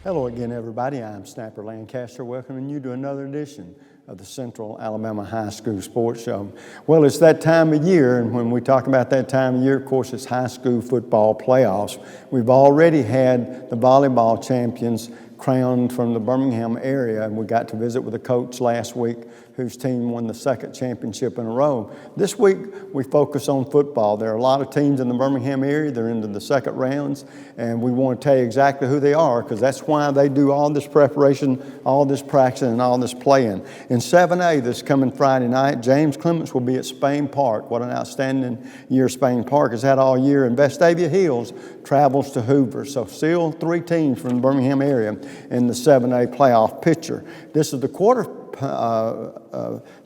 Hello again, everybody. I'm Snapper Lancaster, welcoming you to another edition of the Central Alabama High School Sports Show. Well, it's that time of year, and when we talk about that time of year, of course, it's high school football playoffs. We've already had the volleyball champions crowned from the Birmingham area, and we got to visit with a coach last week whose team won the second championship in a row. This week, we focus on football. There are a lot of teams in the Birmingham area. They're into the second rounds, and we want to tell you exactly who they are because that's why they do all this preparation, all this practicing, and all this playing. In 7A this coming Friday night, James Clements will be at Spain Park. What an outstanding year Spain Park has had all year. And Vestavia Hills travels to Hoover. So still 3 teams from the Birmingham area in the 7A playoff picture. This is the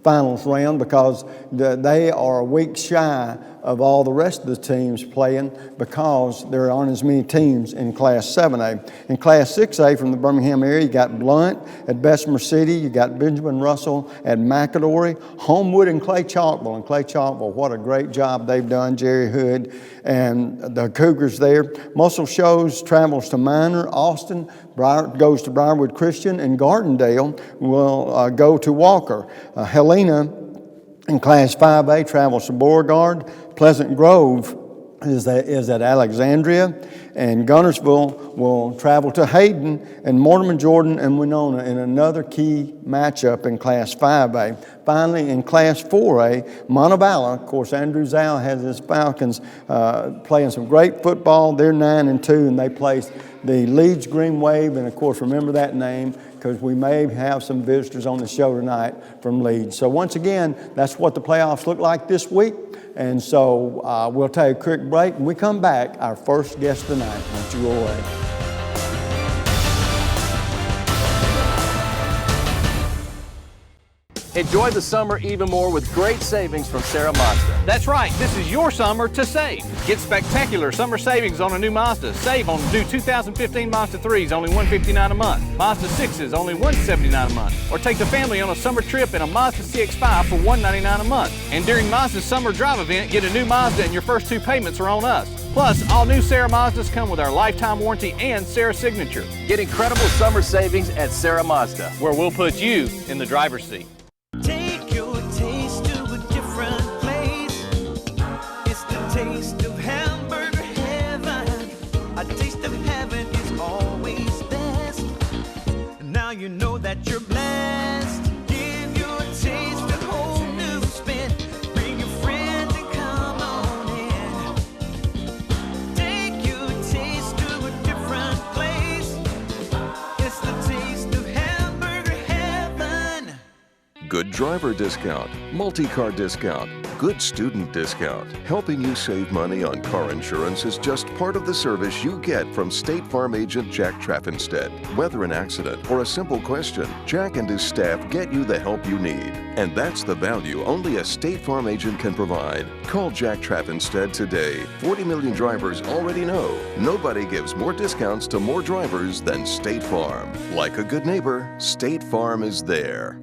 finals round because they are a week shy of all the rest of the teams playing because there aren't as many teams in Class 7A. In Class 6A from the Birmingham area, you got Blunt at Bessemer City, you got Benjamin Russell at McAdory, Homewood and Clay Chalkville. And Clay Chalkville, what a great job they've done, Jerry Hood and the Cougars there. Muscle Shoals travels to Minor, Austin goes to Briarwood Christian, and Gardendale will go to Walker. Helena in Class 5A travels to Beauregard. Pleasant Grove is at Alexandria, and Gunnersville will travel to Hayden, and Mortimer, Jordan, and Winona in another key matchup in Class 5A. Finally, in Class 4A, Montevallo, of course, Andrew Zal has his Falcons playing some great football. They're 9-2, and they place the Leeds Green Wave, and of course, remember that name because we may have some visitors on the show tonight from Leeds. So once again, that's what the playoffs look like this week. And so we'll take a quick break. When we come back, our first guest tonight. Don't you go away. Enjoy the summer even more with great savings from Sarah Mazda. That's right, this is your summer to save. Get spectacular summer savings on a new Mazda. Save on new 2015 Mazda 3s, only $159 a month. Mazda 6s, only $179 a month. Or take the family on a summer trip in a Mazda CX-5 for $199 a month. And during Mazda's Summer Drive event, get a new Mazda and your first 2 payments are on us. Plus, all new Sarah Mazdas come with our lifetime warranty and Sarah signature. Get incredible summer savings at Sarah Mazda, where we'll put you in the driver's seat. Take your taste to a different place. It's the taste of hamburger heaven. A taste of heaven is always best. Now you know that you're blessed. Give your taste a whole new spin. Bring your friends and come on in. Take your taste to a different place. It's the taste of hamburger heaven. Good driver discount, multi-car discount, good student discount. Helping you save money on car insurance is just part of the service you get from State Farm agent Jack Traffinstead. Whether an accident or a simple question, Jack and his staff get you the help you need. And that's the value only a State Farm agent can provide. Call Jack Traffinstead today. 40 million drivers already know nobody gives more discounts to more drivers than State Farm. Like a good neighbor, State Farm is there.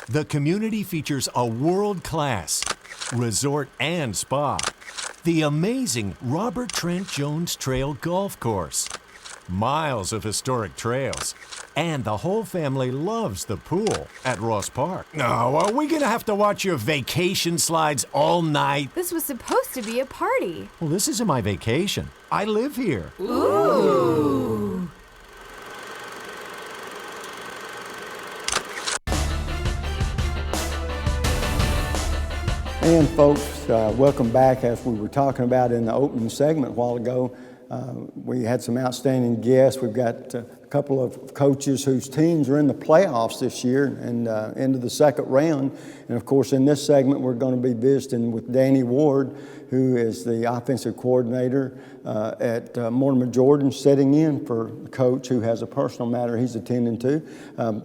The community features a world-class resort and spa, the amazing Robert Trent Jones Trail Golf Course, miles of historic trails, and the whole family loves the pool at Ross Park. No, are we gonna have to watch your vacation slides all night? This was supposed to be a party. Well, this isn't my vacation. I live here. Ooh. And folks, welcome back. As we were talking about in the opening segment a while ago, we had some outstanding guests. We've got a couple of coaches whose teams are in the playoffs this year and into the second round. And of course, in this segment, we're going to be visiting with Danny Ward, who is the offensive coordinator at Mortimer, Jordan, sitting in for a coach who has a personal matter he's attending to.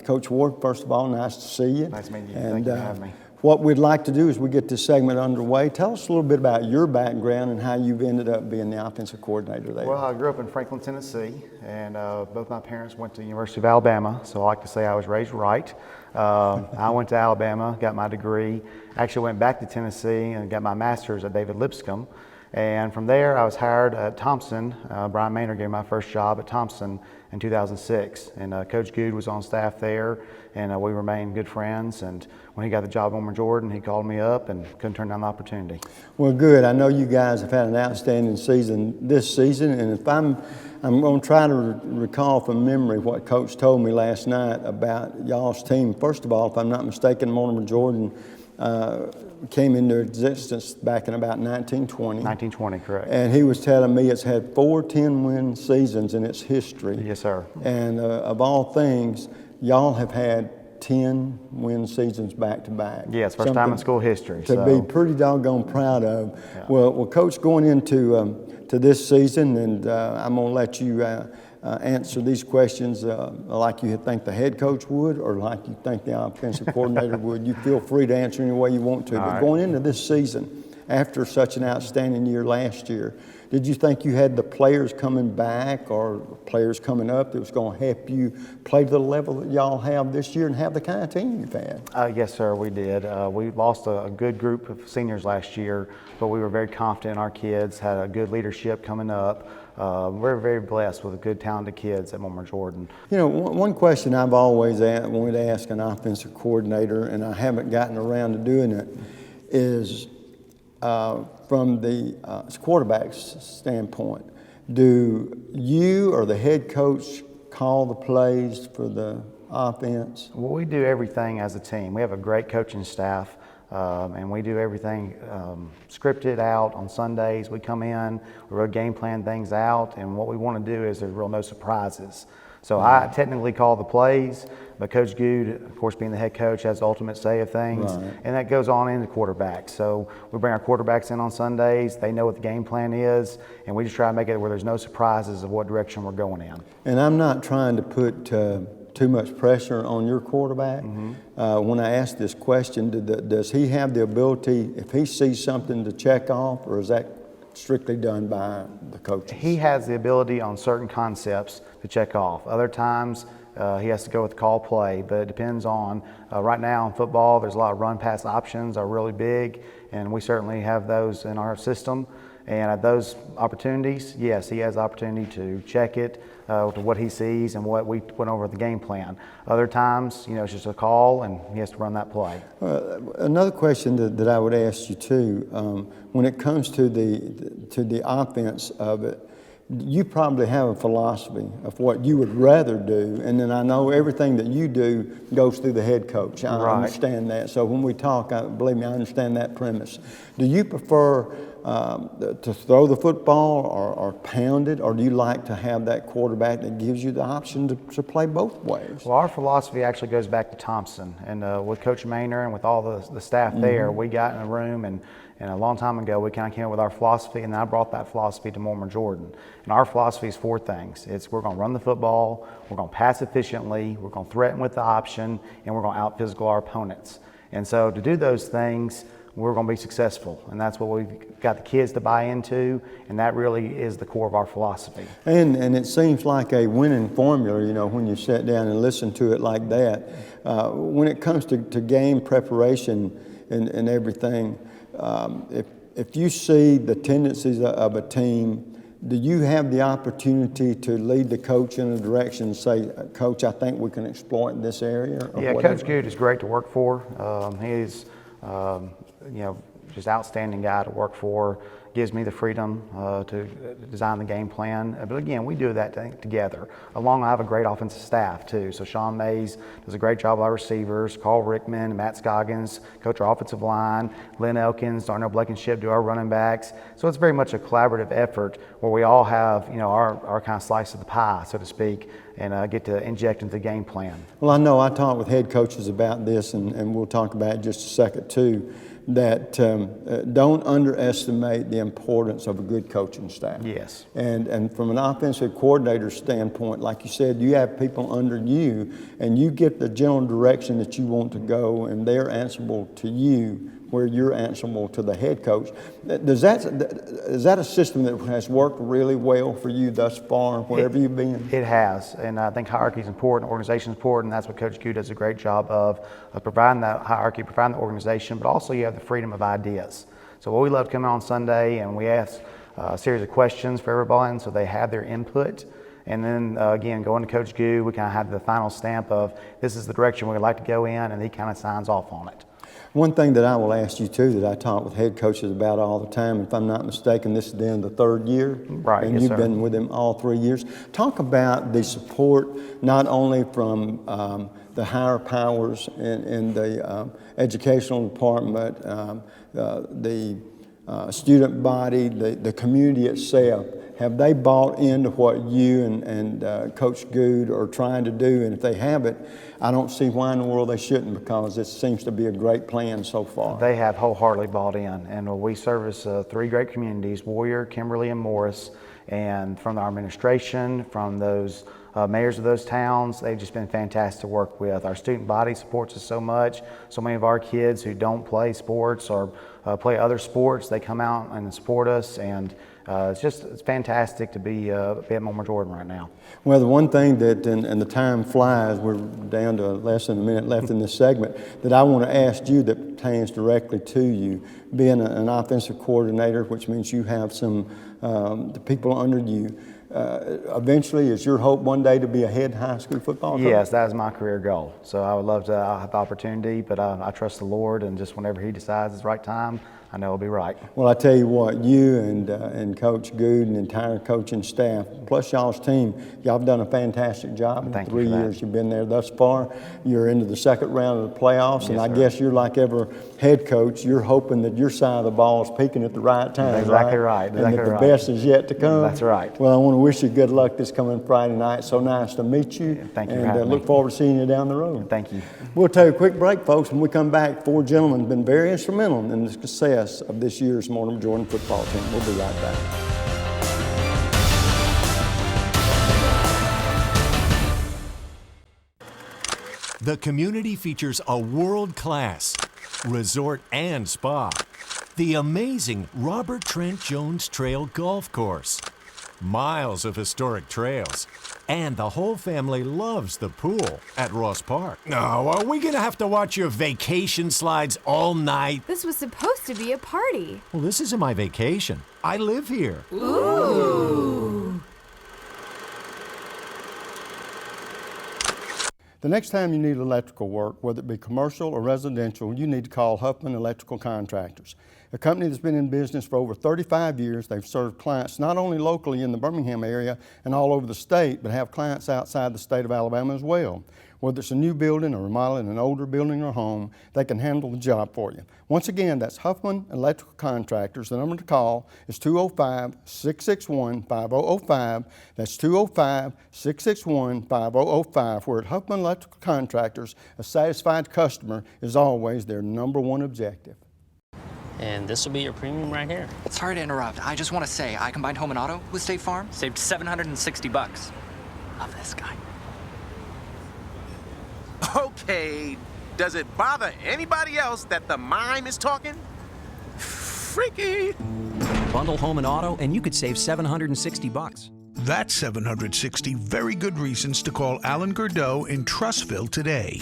Coach Ward, first of all, nice to see you. Nice meeting you. And, thank you for having me. What we'd like to do is we get this segment underway. Tell us a little bit about your background and how you've ended up being the offensive coordinator there. Well, I grew up in Franklin, Tennessee, and both my parents went to the University of Alabama, so I like to say I was raised right. I went to Alabama, got my degree, actually went back to Tennessee and got my master's at David Lipscomb, And from there, I was hired at Thompson. Brian Maynard gave me my first job at Thompson in 2006. And Coach Good was on staff there, and we remained good friends. And when he got the job at Mortimer Jordan, he called me up and couldn't turn down the opportunity. Well, good. I know you guys have had an outstanding season this season, and if I'm going to try to recall from memory what Coach told me last night about y'all's team. First of all, if I'm not mistaken, Mortimer Jordan came into existence back in about 1920. 1920, correct. And he was telling me it's had 4 10-win seasons in its history. Yes, sir. And of all things, y'all have had 10-win seasons back to back. Yes, first time in school history. To be pretty doggone proud of. Yeah. Well, Coach, going into to this season, and I'm going to let you answer these questions like you think the head coach would or like you think the offensive coordinator would. You feel free to answer any way you want to. All but right. Going into this season, after such an outstanding year last year, did you think you had the players coming back or players coming up that was going to help you play to the level that y'all have this year and have the kind of team you've had? Yes, sir, we did. We lost a good group of seniors last year, but we were very confident in our kids, had a good leadership coming up. We're very blessed with good, talented kids at Mortimer Jordan. You know, one question I've always wanted to ask an offensive coordinator, and I haven't gotten around to doing it, is from the quarterback's standpoint, do you or the head coach call the plays for the offense? Well, we do everything as a team. We have a great coaching staff, and we do everything scripted out on Sundays. We come in, we really game plan things out, and what we want to do is there's real no surprises. So I technically call the plays, but Coach Good, of course, being the head coach, has the ultimate say of things, and that goes on into quarterbacks. So we bring our quarterbacks in on Sundays. They know what the game plan is, and we just try to make it where there's no surprises of what direction we're going in. And I'm not trying to put too much pressure on your quarterback. When I ask this question, does he have the ability, if he sees something, to check off, or is that strictly done by the coaches? He has the ability on certain concepts to check off. Other times he has to go with call play, but it depends on, right now in football there's a lot of run pass options are really big, and we certainly have those in our system. And at those opportunities, yes, he has the opportunity to check it to what he sees and what we went over the game plan. Other times, you know, it's just a call and he has to run that play. Another question that I would ask you too, when it comes to the offense of it, you probably have a philosophy of what you would rather do, and then I know everything that you do goes through the head coach. I understand that. So when we talk, believe me, I understand that premise. Do you prefer to throw the football or pound it, or do you like to have that quarterback that gives you the option to play both ways? Well, our philosophy actually goes back to Thompson, and with Coach Maynard and with all the staff there, we got in a room and a long time ago, we kind of came up with our philosophy, and I brought that philosophy to Mortimer Jordan. And our philosophy is 4 things. It's we're going to run the football, we're going to pass efficiently, we're going to threaten with the option, and we're going to out-physical our opponents. And so to do those things, we're going to be successful. And that's what we've got the kids to buy into, and that really is the core of our philosophy. And it seems like a winning formula, you know, when you sit down and listen to it like that. When it comes to game preparation and everything, if you see the tendencies of a team, do you have the opportunity to lead the coach in a direction and say, Coach, I think we can exploit this area? Yeah, Coach Good is great to work for. He's, you know, just outstanding guy to work for. Gives me the freedom to design the game plan. But again, we do that thing together. I have a great offensive staff too. So Sean Mays does a great job with our receivers. Carl Rickman, Matt Scoggins coach our offensive line. Lynn Elkins, Darnell Blankenship do our running backs. So it's very much a collaborative effort where we all have, you know, our kind of slice of the pie, so to speak, and get to inject into the game plan. Well, I know I talked with head coaches about this, and we'll talk about it in just a second too, that don't underestimate the importance of a good coaching staff. Yes. And from an offensive coordinator standpoint, like you said, you have people under you, and you get the general direction that you want to go, and they're answerable to you where you're answerable to the head coach. Is that a system that has worked really well for you thus far, wherever you've been? It has, and I think hierarchy is important, organization is important, and that's what Coach Q does a great job of providing that hierarchy, providing the organization, but also you have the freedom of ideas. So we love to come on Sunday and we ask a series of questions for everybody, and so they have their input. And then again, going to Coach Goo, we kind of have the final stamp of this is the direction we'd like to go in, and he kind of signs off on it. One thing that I will ask you too, that I talk with head coaches about all the time, if I'm not mistaken, this is the end of the third year, right? And yes, you've sir. been with him all 3 years. Talk about the support, not only from the higher powers in the educational department, the student body, the community itself. Have they bought into what you and Coach Good are trying to do? And if they haven't, I don't see why in the world they shouldn't, because it seems to be a great plan so far. They have wholeheartedly bought in, and we service 3 great communities, Warrior, Kimberly, and Morris. And from our administration, from those mayors of those towns, they've just been fantastic to work with. Our student body supports us so much. So many of our kids who don't play sports or play other sports, they come out and support us, and it's fantastic to be at Mortimer Jordan right now. Well, the one thing that, and the time flies, we're down to less than a minute left in this segment, that I want to ask you that pertains directly to you, being an offensive coordinator, which means you have some the people under you. Eventually, is your hope one day to be a head high school football coach? Yes, that is my career goal. So I would love to have the opportunity, but I trust the Lord, and just whenever He decides it's the right time, I know it'll be right. Well, I tell you what, you and Coach Good and the entire coaching staff, plus y'all's team, y'all have done a fantastic job in the 3 years you've been there thus far. You're into the second round of the playoffs, yes, and I sir. guess you're like every head coach, you're hoping that your side of the ball is peaking at the right time. That's exactly right. And that the best is yet to come. That's right. Well, I want to wish you good luck this coming Friday night. So nice to meet you. Thank you for and having look me. forward to seeing you down the road. Thank you. We'll take a quick break, folks. When we come back, 4 gentlemen have been very instrumental in the success of this year's Mortimer Jordan football team. We'll be right back. The community features a world-class resort and spa, the amazing Robert Trent Jones Trail Golf Course, miles of historic trails, and the whole family loves the pool at Ross Park. No, are we gonna have to watch your vacation slides all night? This was supposed to be a party. Well, this isn't my vacation. I live here. Ooh. The next time you need electrical work, whether it be commercial or residential, you need to call Huffman Electrical Contractors. A company that's been in business for over 35 years. They've served clients not only locally in the Birmingham area and all over the state, but have clients outside the state of Alabama as well. Whether it's a new building or remodeling an older building or home, they can handle the job for you. Once again, that's Huffman Electrical Contractors. The number to call is 205-661-5005. That's 205-661-5005. Where at Huffman Electrical Contractors, a satisfied customer is always their #1 objective. And this will be your premium right here. Sorry to interrupt. I just want to say I combined home and auto with State Farm. Saved $760. Love this guy. Okay, does it bother anybody else that the mime is talking? Freaky. Bundle home and auto, and you could save $760. That's 760 very good reasons to call Alan Gurdeau in Trussville today.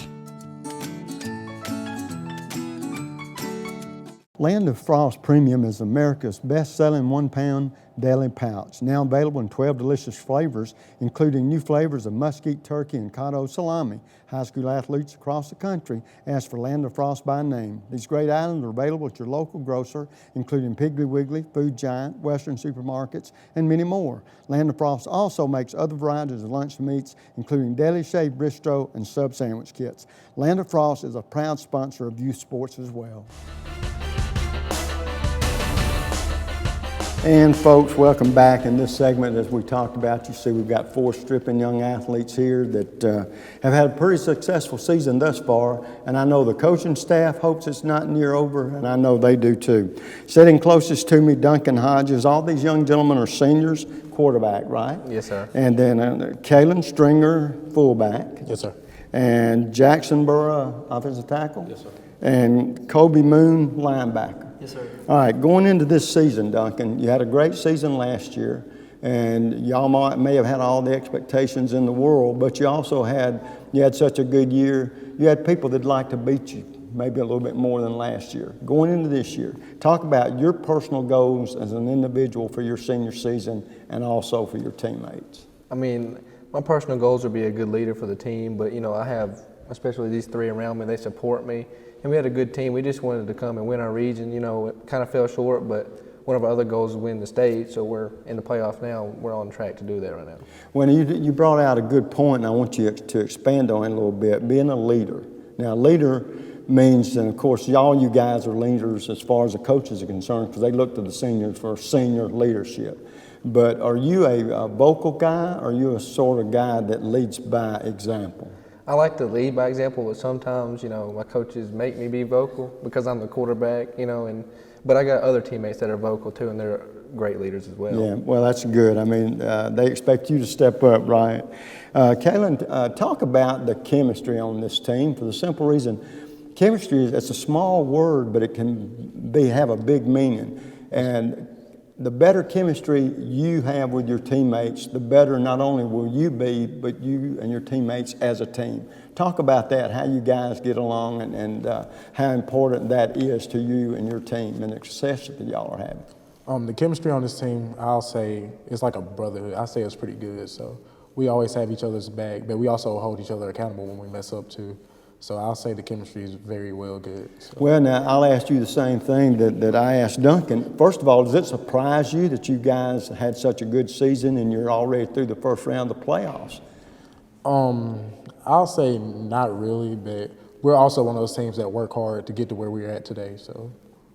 Land of Frost Premium is America's best-selling 1-pound deli pouch, now available in 12 delicious flavors, including new flavors of mesquite turkey and cotto salami. High school athletes across the country ask for Land of Frost by name. These great items are available at your local grocer, including Piggly Wiggly, Food Giant, Western supermarkets, and many more. Land of Frost also makes other varieties of lunch meats, including deli shaved bistro and sub sandwich kits. Land of Frost is a proud sponsor of youth sports as well. And folks, welcome back. In this segment, as we talked about, you see we've got 4 stripping young athletes here that have had a pretty successful season thus far, and I know the coaching staff hopes it's not near over, and I know they do too. Sitting closest to me, Duncan Hodges. All these young gentlemen are seniors, quarterback, right? Yes, sir. And then Kalen Stringer, fullback. Yes, sir. And Jackson Burrow, offensive tackle. Yes, sir. And Kobe Moon, linebacker. Yes, sir. All right, going into this season, Duncan, you had a great season last year, and y'all may have had all the expectations in the world, but you had such a good year. You had people that'd like to beat you. maybe a little bit more than last year. Going into this year, talk about your personal goals as an individual for your senior season and also for your teammates. I mean, my personal goals are to be a good leader for the team, but, I have, especially these three around me, they support me. And we had a good team. We just wanted to come and win our region. It kind of fell short, but one of our other goals is win the state, so we're in the playoff now. We're on track to do that right now. Well, you brought out a good point, and I want you to expand on it a little bit, being a leader. Now, leader means, and of course, all you guys are leaders as far as the coaches are concerned, because they look to the seniors for senior leadership. But are you a vocal guy, or are you a sort of guy that leads by example? I like to lead by example, but sometimes, my coaches make me be vocal because I'm the quarterback, but I got other teammates that are vocal too, and they're great leaders as well. Yeah, well, that's good. I mean, they expect you to step up, right? Kaylin, talk about the chemistry on this team for the simple reason, chemistry, it's a small word, but it can have a big meaning. And the better chemistry you have with your teammates, the better not only will you be, but you and your teammates as a team. Talk about that, how you guys get along and how important that is to you and your team and the success that y'all are having. The chemistry on this team, I'll say, it's like a brotherhood. I say it's pretty good. So we always have each other's back, but we also hold each other accountable when we mess up too. So I'll say the chemistry is very well good. So. Well, now I'll ask you the same thing that I asked Duncan. First of all, does it surprise you that you guys had such a good season and you're already through the first round of the playoffs? I'll say not really, but we're also one of those teams that work hard to get to where we're at today. So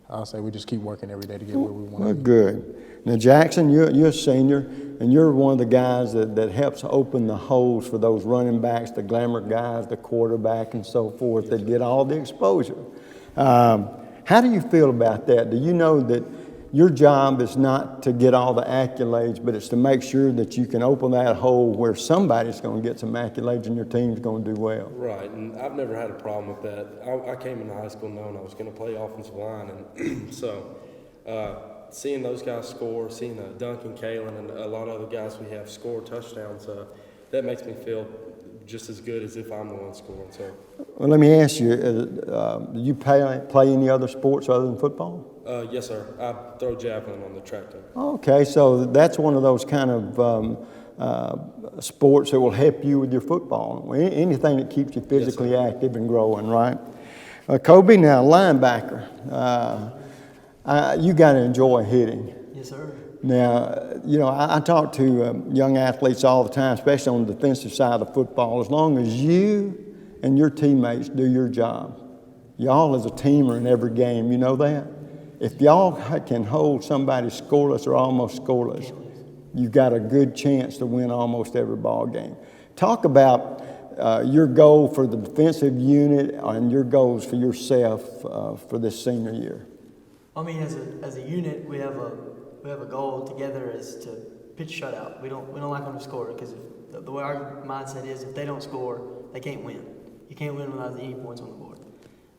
I'll say we just keep working every day to get where we want to be. Good. Now, Jackson, you're a senior, and you're one of the guys that helps open the holes for those running backs, the glamour guys, the quarterback, and so forth that get all the exposure. How do you feel about that? Do you know that your job is not to get all the accolades, but it's to make sure that you can open that hole where somebody's going to get some accolades and your team's going to do well? Right, and I've never had a problem with that. I came into high school knowing I was going to play offensive line, and so seeing those guys score, seeing Duncan, Kaylin, and a lot of other guys we have score touchdowns, that makes me feel just as good as if I'm the one scoring. So, well, let me ask you, do you play any other sports other than football? Yes, sir. I throw javelin on the track team. Okay, so that's one of those kind of sports that will help you with your football. Anything that keeps you physically active and growing, right? Kobe, now linebacker. You got to enjoy hitting. Yes, sir. Now, I talk to young athletes all the time, especially on the defensive side of football. As long as you and your teammates do your job, y'all as a team are in every game. You know that? If y'all can hold somebody scoreless or almost scoreless, you've got a good chance to win almost every ball game. Talk about your goal for the defensive unit and your goals for yourself for this senior year. I mean, as a unit, we have a goal together is to pitch shutout. We don't like them to score because the way our mindset is, if they don't score, they can't win. You can't win without any points on the board.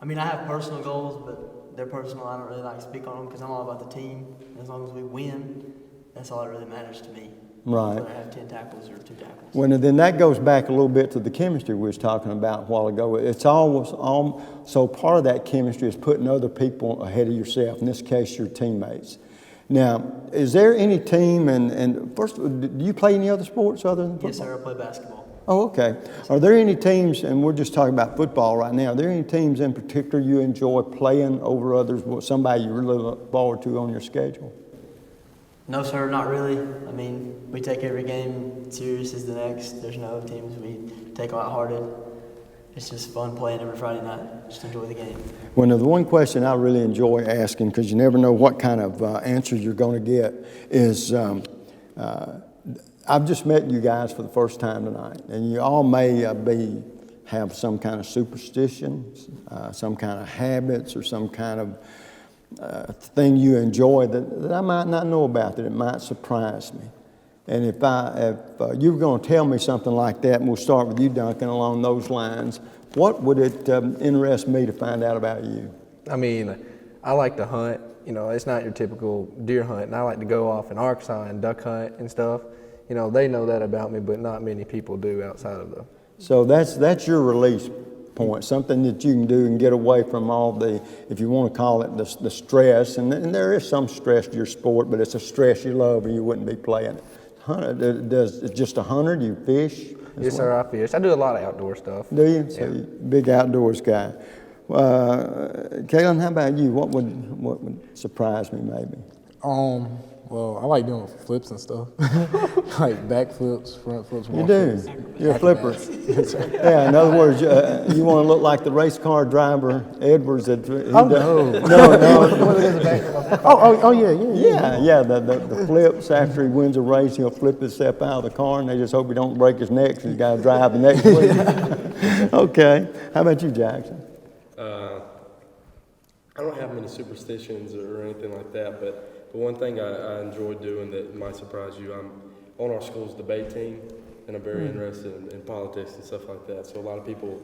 I mean, I have personal goals, but they're personal. I don't really like to speak on them because I'm all about the team. As long as we win, that's all that really matters to me. Right. Whether I have 10 tackles or 2 tackles. Well, then that goes back a little bit to the chemistry we was talking about a while ago. It's always so part of that chemistry is putting other people ahead of yourself. In this case, your teammates. Now, is there any team, and first, do you play any other sports other than football? Yes, sir. I play basketball. Oh, okay. Are there any teams, and we're just talking about football right now, are there any teams in particular you enjoy playing over others, somebody you really look forward to on your schedule? No, sir, not really. I mean, we take every game serious as the next. There's no teams we take lighthearted. It's just fun playing every Friday night. Just enjoy the game. Well, now, the one question I really enjoy asking, because you never know what kind of answers you're going to get, is I've just met you guys for the first time tonight, and you all may have some kind of superstitions, some kind of habits, or some kind of thing you enjoy that I might not know about, that it might surprise me. And if you were going to tell me something like that, and we'll start with you, Duncan, along those lines, what would it interest me to find out about you? I mean, I like to hunt. It's not your typical deer hunt, and I like to go off in Arkansas and duck hunt and stuff. They know that about me, but not many people do outside of the. So that's your release point, something that you can do and get away from all the, if you want to call it the stress, and there is some stress to your sport, but it's a stress you love or you wouldn't be playing. Does it just a hunter? Do you fish? Yes, sir, I fish. I do a lot of outdoor stuff. Do you? So you're a big outdoors guy. Kaylin, how about you? What would surprise me maybe? Well, I like doing flips and stuff, like back flips, front flips. You do? You're a flipper. Yeah, in other words, you want to look like the race car driver, Edwards. That Yeah, the flips, after he wins a race, he'll flip himself out of the car, and they just hope he don't break his neck, so he's got to drive the next week. Okay. How about you, Jackson? I don't have many superstitions or anything like that, but the one thing I enjoy doing that might surprise you, I'm on our school's debate team, and I'm very interested in politics and stuff like that. So a lot of people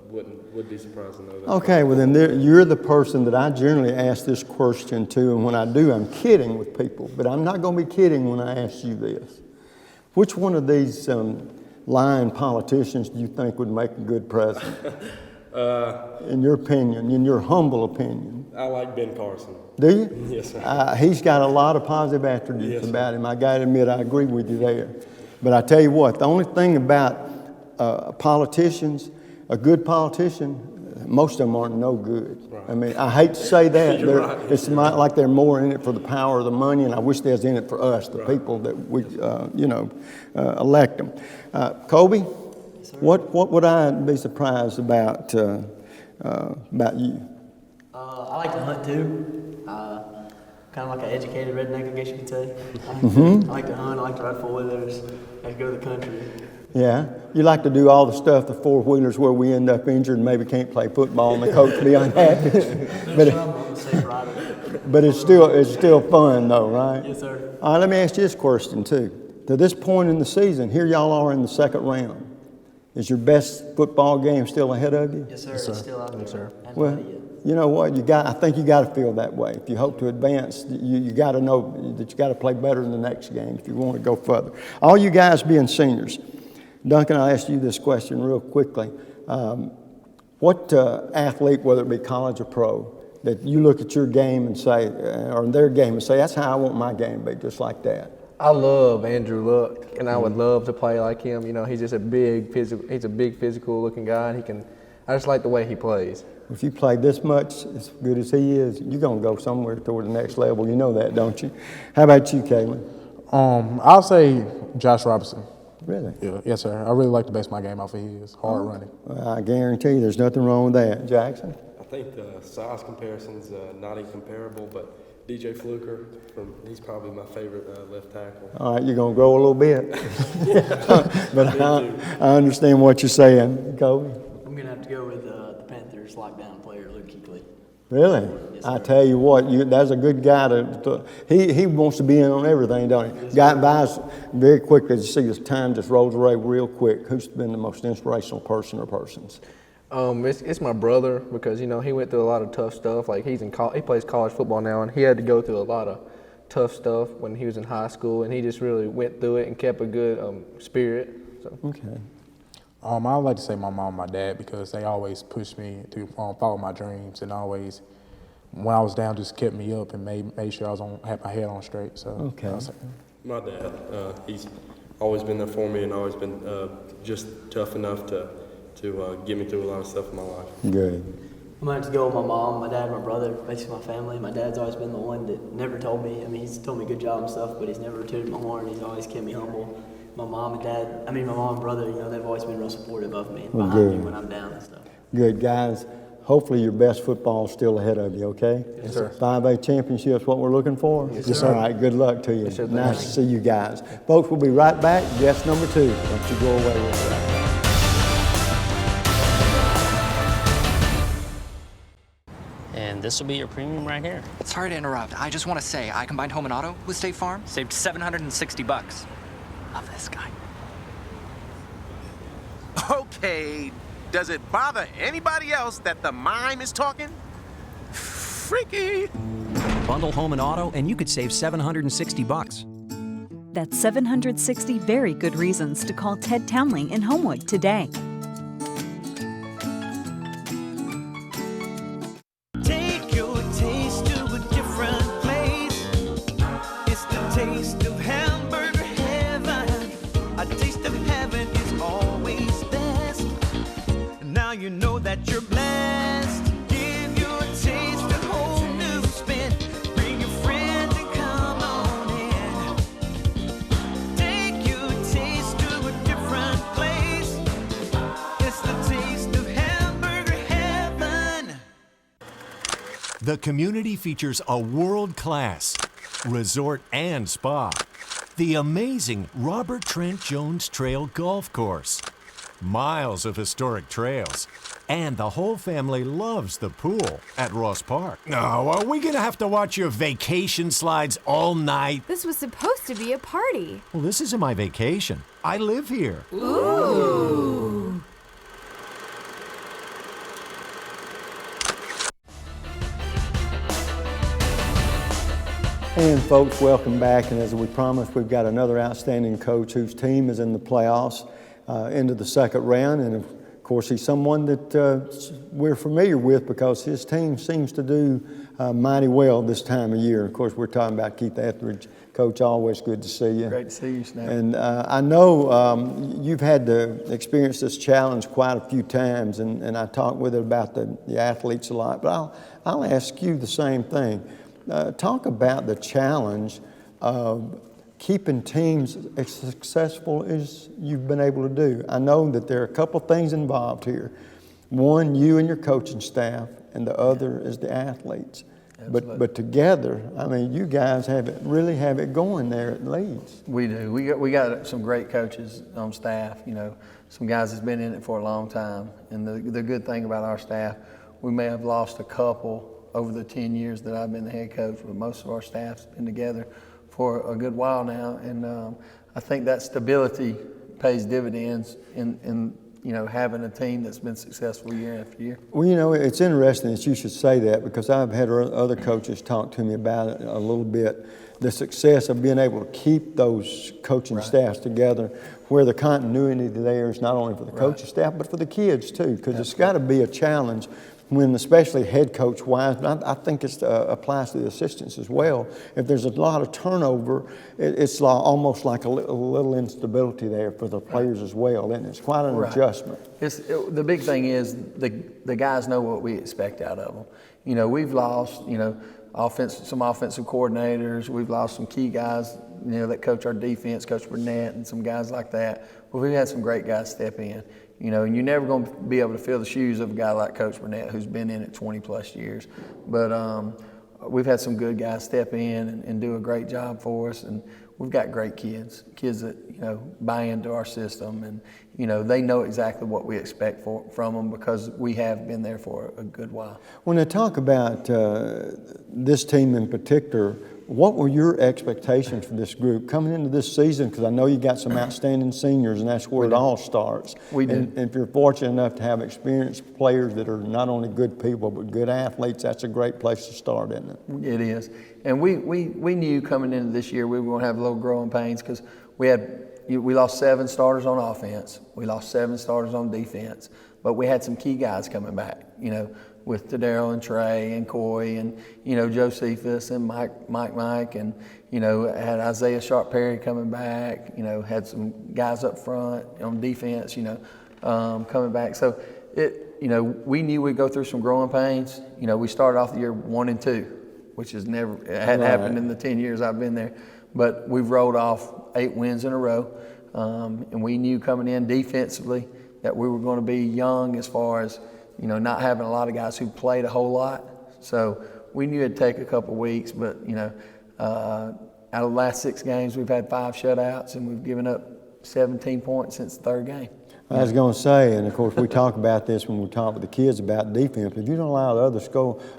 would be surprised to know that. Okay, well then you're the person that I generally ask this question to, and when I do, I'm kidding with people, but I'm not going to be kidding when I ask you this. Which one of these lying politicians do you think would make a good president? In your opinion, in your humble opinion? I like Ben Carson. Do you? Yes, sir. He's got a lot of positive attributes about him. I got to admit, I agree with you there. But I tell you what, the only thing about politicians, a good politician, most of them aren't no good. Right. I mean, I hate to say that. Right. It's like they're more in it for the power of the money, and I wish they was in it for us, the people that we, elect them. Kobe, what would I be surprised about you? I like to hunt too. Kind of like an educated redneck, I guess you could say. I like to hunt, I like to ride four-wheelers, I like to go to the country. Yeah, you like to do all the stuff, the four-wheelers where we end up injured and maybe can't play football and the coach be unhappy. But it's still fun though, right? Yes, sir. All right, let me ask you this question too. To this point in the season, here y'all are in the second round. Is your best football game still ahead of you? Yes, sir. It's still out there. Yes, sir. Well, you know what? I think you got to feel that way. If you hope to advance, you got to know that you got to play better in the next game if you want to go further. All you guys being seniors, Duncan, I'll ask you this question real quickly. What athlete, whether it be college or pro, that you look at your game and say, or their game and say, that's how I want my game to be, just like that? I love Andrew Luck, and I would love to play like him. You know, he's just a big physical looking guy, and I just like the way he plays. If you play this much, as good as he is, you're going to go somewhere toward the next level. You know that, don't you? How about you, Kaylin? I'll say Josh Robinson. Really? Yeah, yes, sir. I really like to base my game off of his hard running. Well, I guarantee you there's nothing wrong with that. Jackson? I think the size comparison's not incomparable, but DJ Fluker, he's probably my favorite left tackle. All right, you're going to grow a little bit. But I understand what you're saying. Kobe? I'm going to have to go with the Panthers lockdown player, Luke Kuechly. Really? Yes, I tell you what, that's a good guy. He wants to be in on everything, don't he? Guy buys very quickly. You see, his time just rolls away real quick. Who's been the most inspirational person or persons? It's my brother, because he went through a lot of tough stuff. Like he plays college football now, and he had to go through a lot of tough stuff when he was in high school, and he just really went through it and kept a good spirit. So. Okay. I would like to say my mom and my dad, because they always pushed me to follow my dreams, and always, when I was down, just kept me up and made sure I had my head on straight. So. Okay. My dad, he's always been there for me and always been just tough enough to get me through a lot of stuff in my life. Good. I'm going to have to go with my mom, my dad, my brother, basically my family. My dad's always been the one that never told me. I mean, he's told me good job and stuff, but he's never tooted my horn. He's always kept me humble. My mom and brother, they've always been real supportive of me and behind me when I'm down and stuff. Good, guys. Hopefully your best football is still ahead of you, okay? Yes, sir. 5A championship's what we're looking for? Yes, sir. All right, good luck to you. Yes, sir. Nice to see you guys. Folks, we'll be right back. Guest number 2. Don't you go away with that. And this will be your premium right here. Sorry to interrupt. I just want to say I combined home and auto with State Farm. Saved $760. Love this guy. Okay, does it bother anybody else that the mime is talking? Freaky. Bundle home and auto, and you could save $760. That's 760 very good reasons to call Ted Townley in Homewood today. The community features a world-class resort and spa, the amazing Robert Trent Jones Trail Golf Course, miles of historic trails, and the whole family loves the pool at Ross Park. Oh, are we gonna have to watch your vacation slides all night? This was supposed to be a party. Well, this isn't my vacation. I live here. Ooh. And folks, welcome back. And as we promised, we've got another outstanding coach whose team is in the playoffs into the second round. And of course, he's someone that we're familiar with because his team seems to do mighty well this time of year. Of course, we're talking about Keith Etheridge. Coach, always good to see you. Great to see you, Snap. And I know you've had to experience this challenge quite a few times, and I talked with it about the athletes a lot, but I'll ask you the same thing. Talk about the challenge of keeping teams as successful as you've been able to do. I know that there are a couple things involved here. One, you and your coaching staff, and the other is the athletes. But together, I mean, you guys really have it going there at Leeds. We do. We got some great coaches on staff. You know, some guys that's been in it for a long time. And the good thing about our staff, we may have lost a couple over the 10 years that I've been the head coach, but most of our staff's been together for a good while now. And I think that stability pays dividends in you know, having a team that's been successful year after year. Well, you know, it's interesting that you should say that because I've had other coaches talk to me about it a little bit. The success of being able to keep those coaching staffs together, where the continuity there is not only for the coaching staff, but for the kids too, because it's got to be a challenge when, especially head coach wise, but I think it applies to the assistants as well. If there's a lot of turnover, it's almost like a little instability there for the players as well, and it's quite an adjustment. The big thing is the guys know what we expect out of them. You know, we've lost, you know, some offensive coordinators. We've lost some key guys, you know, that coach our defense, Coach Burnett, and some guys like that. But we've had some great guys step in. You know, and you're never going to be able to fill the shoes of a guy like Coach Burnett, who's been in it 20-plus years. But we've had some good guys step in and do a great job for us. And we've got great kids that, you know, buy into our system. And, you know, they know exactly what we expect from them because we have been there for a good while. When I talk about this team in particular, what were your expectations for this group coming into this season? Because I know you got some outstanding seniors, and that's where it all starts. We do. And if you're fortunate enough to have experienced players that are not only good people but good athletes, that's a great place to start, isn't it? It is. And we knew coming into this year we were going to have a little growing pains because we lost 7 starters on offense. We lost 7 starters on defense. But we had some key guys coming back, you know, with Tadero and Trey and Coy and, you know, Josephus and Mike, and, you know, had Isaiah Sharp-Perry coming back, you know, had some guys up front on defense, you know, coming back. So, you know, we knew we'd go through some growing pains. You know, we started off the year 1-2, which hadn't happened in the 10 years I've been there. But we've rolled off 8 wins in a row. And we knew coming in defensively that we were going to be young as far as, you know, not having a lot of guys who played a whole lot. So we knew it'd take a couple weeks, but, you know, out of the last 6 games, we've had 5 shutouts, and we've given up 17 points since the 3rd game. I was going to say, and of course we talk about this when we talk with the kids about defense. If you don't allow the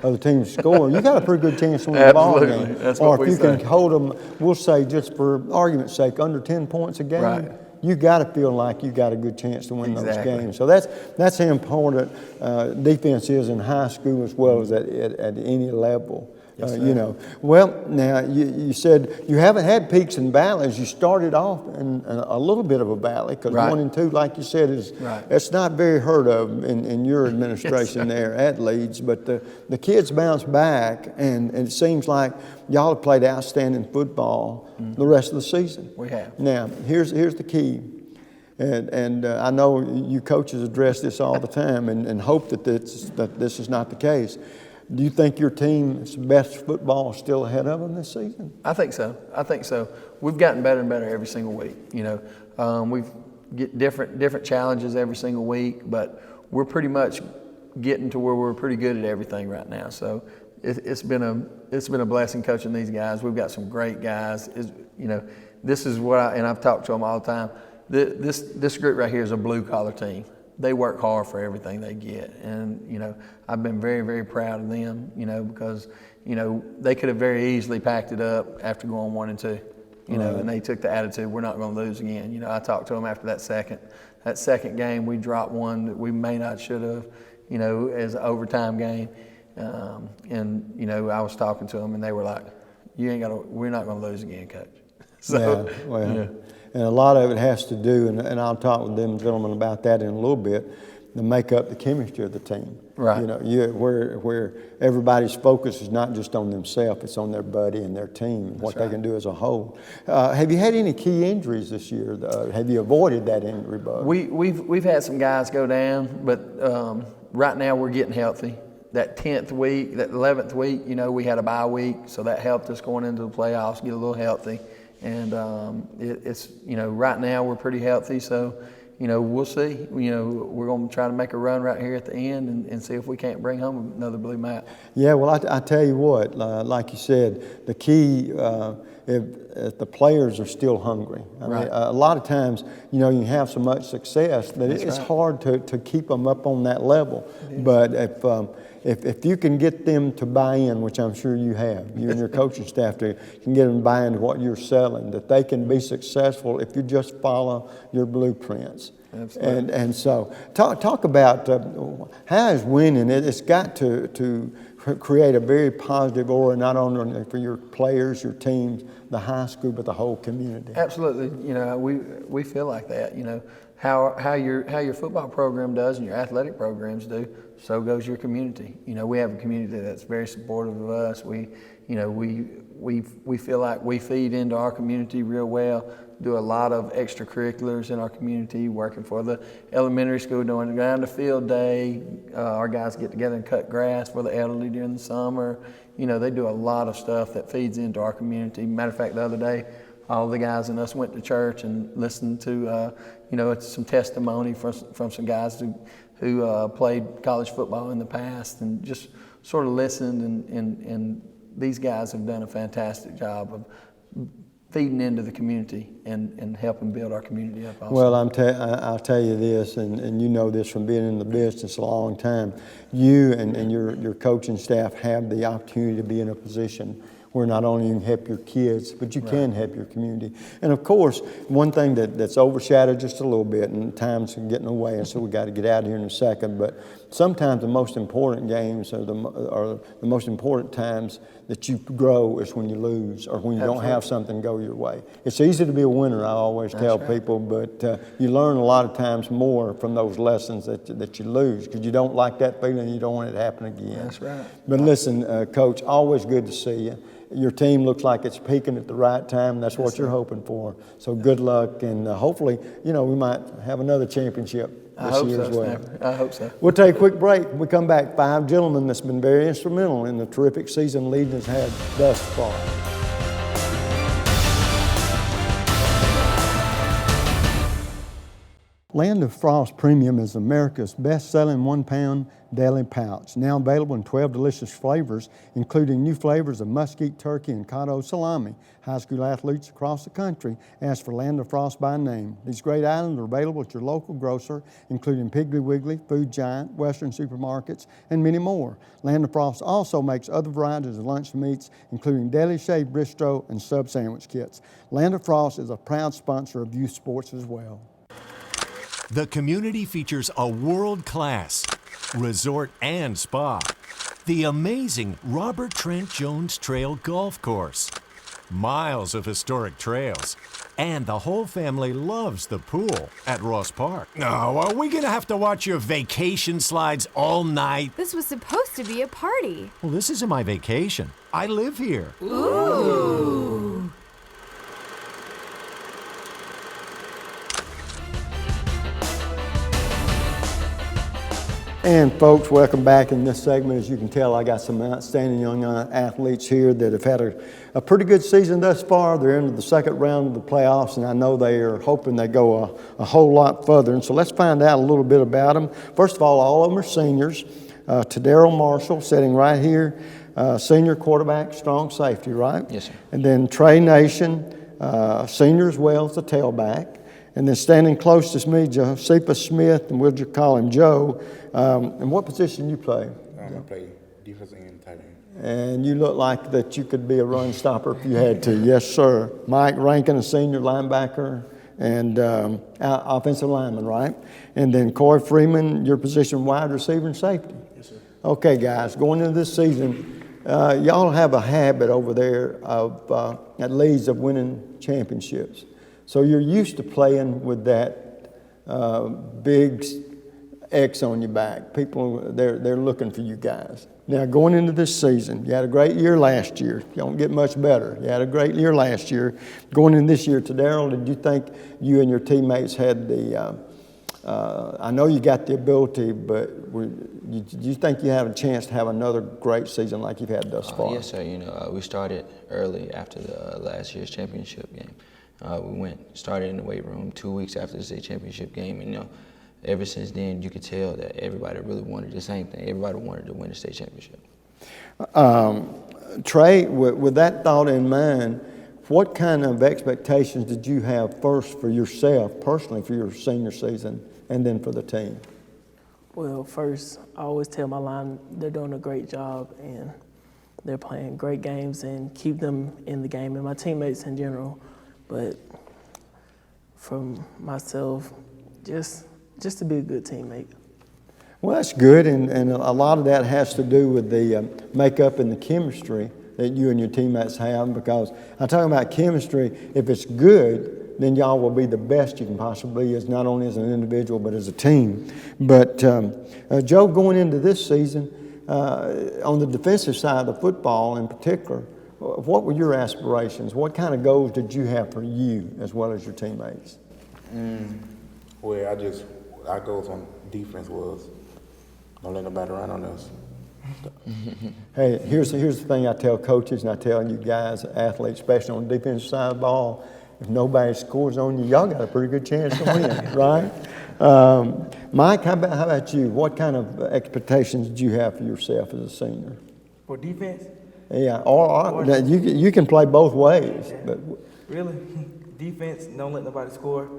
other teams to score, you got a pretty good chance to win the ball game. That's or what if you say. can hold them, we'll say just for argument's sake, under 10 points a game. Right. You got to feel like you got a good chance to win those games. So that's how important defense is in high school as well as at any level. Yes, you know. Well, now you said you haven't had peaks and valleys. You started off in a little bit of a valley because 1-2, like you said, it's not very heard of in your administration there at Leeds. But the kids bounced back, and it seems like y'all have played outstanding football the rest of the season. We have. Now, here's the key. And I know you coaches address this all the time and hope that this is not the case. Do you think your team's best football is still ahead of them this season? I think so. We've gotten better and better every single week. You know, we've get different challenges every single week, but we're pretty much getting to where we're pretty good at everything right now. So, it's been a blessing coaching these guys. We've got some great guys. This is what I've talked to them all the time. This group right here is a blue collar team. They work hard for everything they get, and I've been very, very proud of them. Because they could have very easily packed it up after going 1-2. And they took the attitude, we're not going to lose again. I talked to them after that second game. We dropped one that we may not should have, as an overtime game. And I was talking to them, and they were like, we're not going to lose again, Coach. So, and a lot of it has to do, and I'll talk with them gentlemen about that in a little bit, to make up the chemistry of the team. Right. Where everybody's focus is not just on themselves, it's on their buddy and their team, and what they can do as a whole. Have you had any key injuries this year? Have you avoided that injury bug? We've had some guys go down, but right now we're getting healthy. That 10th week, that 11th week, we had a bye week, so that helped us going into the playoffs, get a little healthy. And it's right now we're pretty healthy, so we'll see. We're going to try to make a run right here at the end and see if we can't bring home another blue mat. Yeah, well, I tell you what, like you said, the key, if the players are still hungry. I mean, a lot of times, you have so much success that it's hard to keep them up on that level. But if you can get them to buy in, which I'm sure you have, you and your coaching staff can get them to buy into what you're selling, that they can be successful if you just follow your blueprints. Absolutely. And so talk about how is winning. It's got to create a very positive aura, not only for your players, your teams, the high school, but the whole community. Absolutely. We feel like that. How your football program does and your athletic programs do, so goes your community. We have a community that's very supportive of us. We feel like we feed into our community real well. Do a lot of extracurriculars in our community, working for the elementary school, going down to field day. Our guys get together and cut grass for the elderly during the summer. They do a lot of stuff that feeds into our community. Matter of fact, the other day, all the guys and us went to church and listened to, some testimony from some guys who played college football in the past, and just sort of listened. And these guys have done a fantastic job of feeding into the community and helping build our community up also. Well, I'll tell you this, and you know this from being in the business a long time. You and your coaching staff have the opportunity to be in a position where not only you can help your kids, but you can help your community. And of course, one thing that's overshadowed just a little bit, and time's getting away, and so we got to get out of here in a second, but sometimes the most important games are the most important times that you grow is when you lose or when you don't have something go your way. It's easy to be a winner, I always tell people, but you learn a lot of times more from those lessons that you lose, because you don't like that feeling, you don't want it to happen again. That's right. But listen, Coach, always good to see you. Your team looks like it's peaking at the right time. That's what you're hoping for. So good luck, and hopefully, we might have another championship this year as well. I hope so. We'll take a quick break. When we come back, 5 gentlemen that's been very instrumental in the terrific season Leeds has had thus far. Land of Frost Premium is America's best-selling 1-pound deli pouch, now available in 12 delicious flavors, including new flavors of mesquite turkey and cotto salami. High school athletes across the country ask for Land of Frost by name. These great items are available at your local grocer, including Piggly Wiggly, Food Giant, Western supermarkets, and many more. Land of Frost also makes other varieties of lunch meats, including deli shaved bistro and sub sandwich kits. Land of Frost is a proud sponsor of youth sports as well. The community features a world-class resort and spa, the amazing Robert Trent Jones Trail Golf Course, miles of historic trails, and the whole family loves the pool at Ross Park. No, are we gonna have to watch your vacation slides all night? This was supposed to be a party. Well, this isn't my vacation. I live here. Ooh. And folks, welcome back in this segment. As you can tell, I got some outstanding young athletes here that have had a pretty good season thus far. They're into the second round of the playoffs, and I know they are hoping they go a whole lot further. And so let's find out a little bit about them. First of all of them are seniors. To Daryl Marshall, sitting right here, senior quarterback, strong safety, right? Yes, sir. And then Trey Nation, senior as well as the tailback. And then standing closest to me, Josephus Smith, and we'll just call him Joe. And what position you play? I play defense and tight end. And you look like that you could be a run stopper if you had to. Yes, sir. Mike Rankin, a senior linebacker and offensive lineman, right? And then Corey Freeman, your position wide receiver and safety. Yes, sir. Okay, guys, going into this season, y'all have a habit over there of at Leeds of winning championships. So you're used to playing with that big X on your back. People, they're looking for you guys. Now, going into this season, you had a great year last year. You don't get much better. You had a great year last year. Going in this year, to Darryl, did you think you and your teammates had the I know you got the ability, but do you think you have a chance to have another great season like you've had thus far? Yes, sir. You know, we started early after the last year's championship game. We started in the weight room 2 weeks after the state championship game, and you know, ever since then, you could tell that everybody really wanted the same thing. Everybody wanted to win the state championship. Trey, with that thought in mind, what kind of expectations did you have first for yourself, personally, for your senior season, and then for the team? Well, first, I always tell my line they're doing a great job, and they're playing great games and keep them in the game, and my teammates in general. But from myself, just to be a good teammate. Well, that's good, and a lot of that has to do with the makeup and the chemistry that you and your teammates have, because I'm talking about chemistry. If it's good, then y'all will be the best you can possibly be, as not only as an individual but as a team. But Joe, going into this season, on the defensive side of the football in particular, what were your aspirations? What kind of goals did you have for you as well as your teammates? Well, our goals on defense was don't let nobody run on us. Hey, here's the thing I tell coaches and I tell you guys, athletes, especially on the defensive side of the ball, if nobody scores on you, y'all got a pretty good chance to win, right? Mike, how about you? What kind of expectations did you have for yourself as a senior? For defense? Yeah, or you can play both ways. Yeah. But really, defense, don't let nobody score.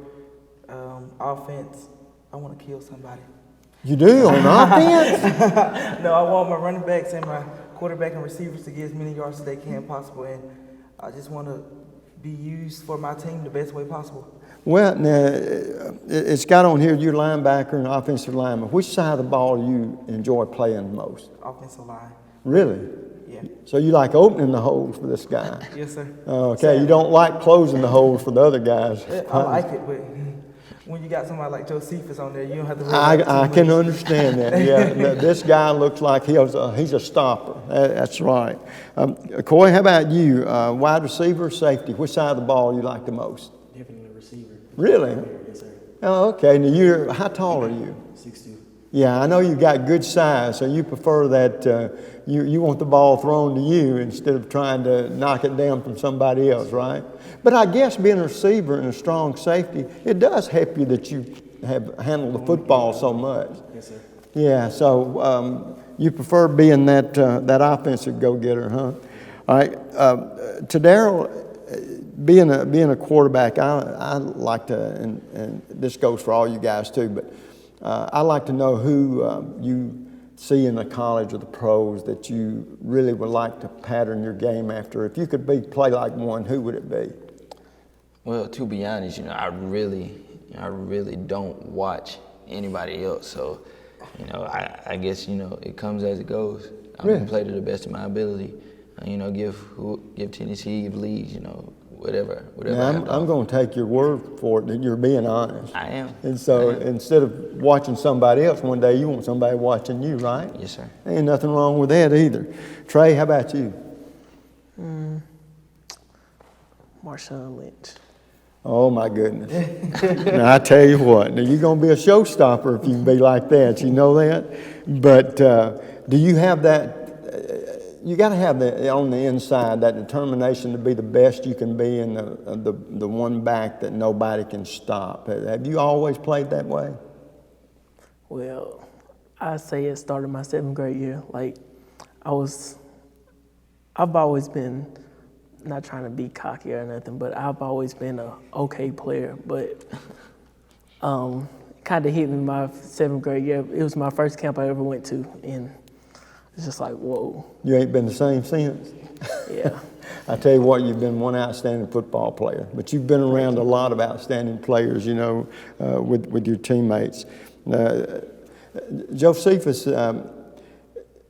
Offense, I want to kill somebody. You do on offense? No, I want my running backs and my quarterback and receivers to get as many yards as they can possible, and I just want to be used for my team the best way possible. Well, now, it's got on here you're linebacker and offensive lineman. Which side of the ball do you enjoy playing most? Offensive line. Really? Yeah. So you like opening the holes for this guy? Yes, sir. Okay, you don't like closing the holes for the other guys. I like it, but when you got somebody like Josephus on there, you don't have to worry about I can understand that. Yeah, this guy looks like he's a stopper. That's right. Coy, how about you? Wide receiver, safety? Which side of the ball you like the most? Definitely receiver. Really? Yes, sir. Oh, okay. Now how tall are you? 6'2". Yeah, I know you got good size, so you prefer that you want the ball thrown to you instead of trying to knock it down from somebody else, right? But I guess being a receiver and a strong safety, it does help you that you have handled the football so much. Yes, sir. Yeah, so you prefer being that offensive go-getter, huh? All right. To Darryl, being a quarterback, I like to, and this goes for all you guys too, but I like to know who you see in the college or the pros that you really would like to pattern your game after. If you could play like one, who would it be? Well, to be honest, I really don't watch anybody else. So, I guess, it comes as it goes. I'm going to play to the best of my ability. Give Tennessee, give Leeds, whatever. Now, I'm going to take your word for it that you're being honest. I am. And so instead of watching somebody else one day, you want somebody watching you, right? Yes, sir. Ain't nothing wrong with that either. Trey, how about you? Marshawn Lynch. Oh, my goodness. Now, I tell you what, now you're going to be a showstopper if you can be like that. You know that? But do you have that? You got to have that on the inside, that determination to be the best you can be and the one back that nobody can stop. Have you always played that way? Well, I say it started my 7th grade year. Like, I was I've always been, not trying to be cocky or nothing, but I've always been a okay player. But kind of hit me my 7th grade year. It was my first camp I ever went to, and it's just like, whoa. You ain't been the same since? Yeah. I tell you what, you've been one outstanding football player, but you've been around a lot of outstanding players, you know, with your teammates. Josephus,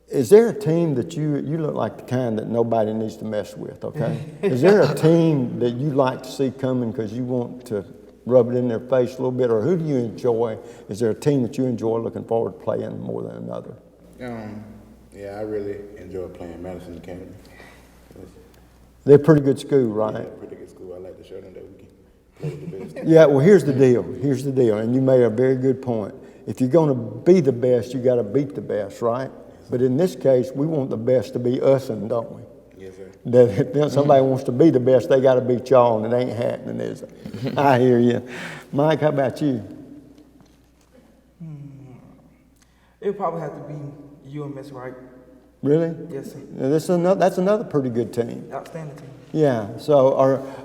is there a team that you look like the kind that nobody needs to mess with, okay? Is there a team that you like to see coming because you want to rub it in their face a little bit, or who do you enjoy? Is there a team that you enjoy looking forward to playing more than another? Yeah, I really enjoy playing Madison Academy. They're a pretty good school, right? Yeah, pretty good school. I like to show them that we can play with the best. Yeah, well, here's the deal. Here's the deal, and you made a very good point. If you're going to be the best, you got to beat the best, right? But in this case, we want the best to be us, don't we? Yes, sir. That if somebody wants to be the best, they got to beat y'all, and it ain't happening, is it? I hear you. Mike, how about you? It would probably have to be you and Miss Wright. Really? Yes, sir. Now, that's another pretty good team. Outstanding team. Yeah. So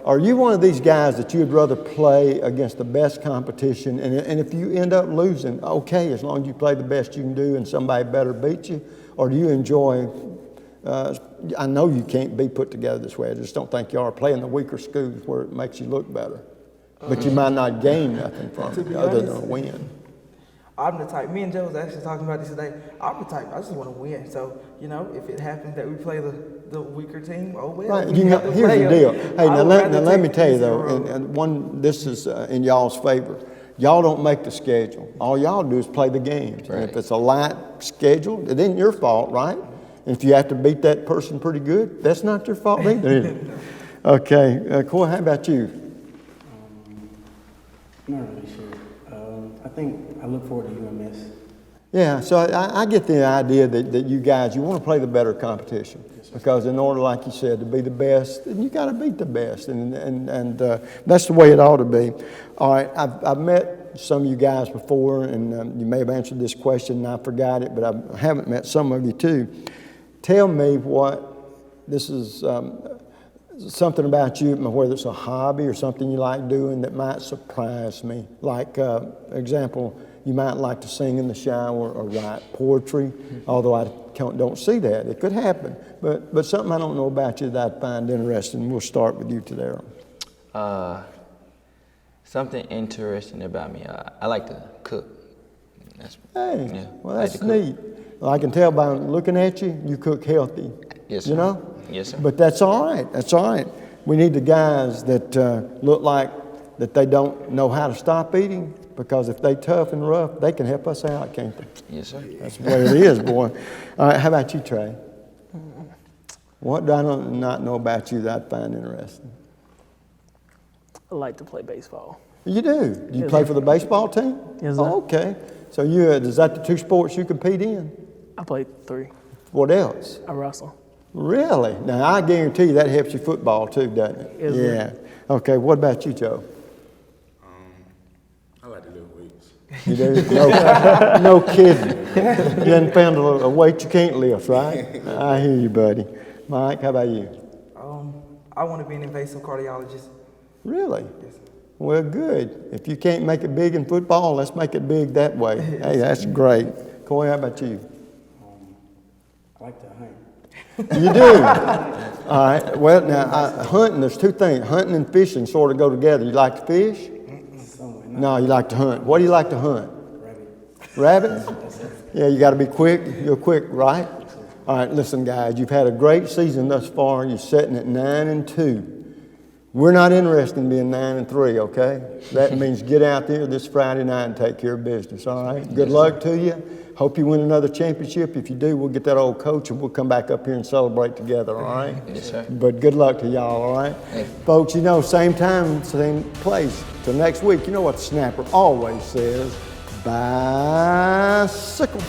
are you one of these guys that you would rather play against the best competition, and if you end up losing, okay, as long as you play the best you can do and somebody better beat you? Or do you enjoy, I know you can't be put together this way, I just don't think you are, playing the weaker schools where it makes you look better. But you might not gain nothing from it other than a win. I'm the type, me and Joe was actually talking about this today, I'm the type, I just want to win. So, you know, if it happens that we play the weaker team, oh well. Right. Here's the deal. Hey, now let me tell you though, and this is in y'all's favor. Y'all don't make the schedule. All y'all do is play the games. Right. And if it's a light schedule, it isn't your fault, right? And if you have to beat that person pretty good, that's not your fault either, is it? Okay. Coy, how about you? Not really sure. I think I look forward to UMS. Yeah, so I get the idea that you guys, you want to play the better competition. Because in order, like you said, to be the best, then you got to beat the best, and that's the way it ought to be. All right, I've met some of you guys before, and you may have answered this question, and I forgot it, but I haven't met some of you too. Tell me this is something about you, whether it's a hobby or something you like doing that might surprise me. Like, example, you might like to sing in the shower or write poetry, although I don't see that. It could happen. But something I don't know about you that I find interesting. We'll start with you today. Something interesting about me, I like to cook. That's neat. Well, I can tell by looking at you, you cook healthy. Yes, sir. You know? Yes, sir. But that's all right. That's all right. We need the guys that look like that they don't know how to stop eating, because if they tough and rough, they can help us out, can't they? Yes, sir. That's the way it is, boy. All right, how about you, Trey? What do I not know about you that I find interesting? I like to play baseball. You do? Do you play for the baseball team? Yes, sir. Oh, okay. So is that the two sports you compete in? I play 3. What else? I wrestle. Really? Now, I guarantee you that helps your football too, doesn't it? Yes, yeah. Sir. Okay, what about you, Joe? I like to lift weights. You do? No kidding. You haven't found a weight you can't lift, right? I hear you, buddy. Mike, how about you? I want to be an invasive cardiologist. Really? Yes. Well, good. If you can't make it big in football, let's make it big that way. Hey, that's great. Coy, how about you? I like to hunt. You do? All right. Well, now, hunting, there's two things. Hunting and fishing sort of go together. You like to fish? No, you like to hunt. What do you like to hunt? Rabbits? Yeah, you got to be quick. You're quick, right? All right, listen, guys. You've had a great season thus far. You're sitting at 9-2. We're not interested in being 9-3, okay? That means get out there this Friday night and take care of business, all right? Good luck to you. Hope you win another championship. If you do, we'll get that old coach and we'll come back up here and celebrate together, all right? Yes, sir. But good luck to y'all, all right? Folks, you know, same time, same place. Till next week, you know what the snapper always says, bicycle.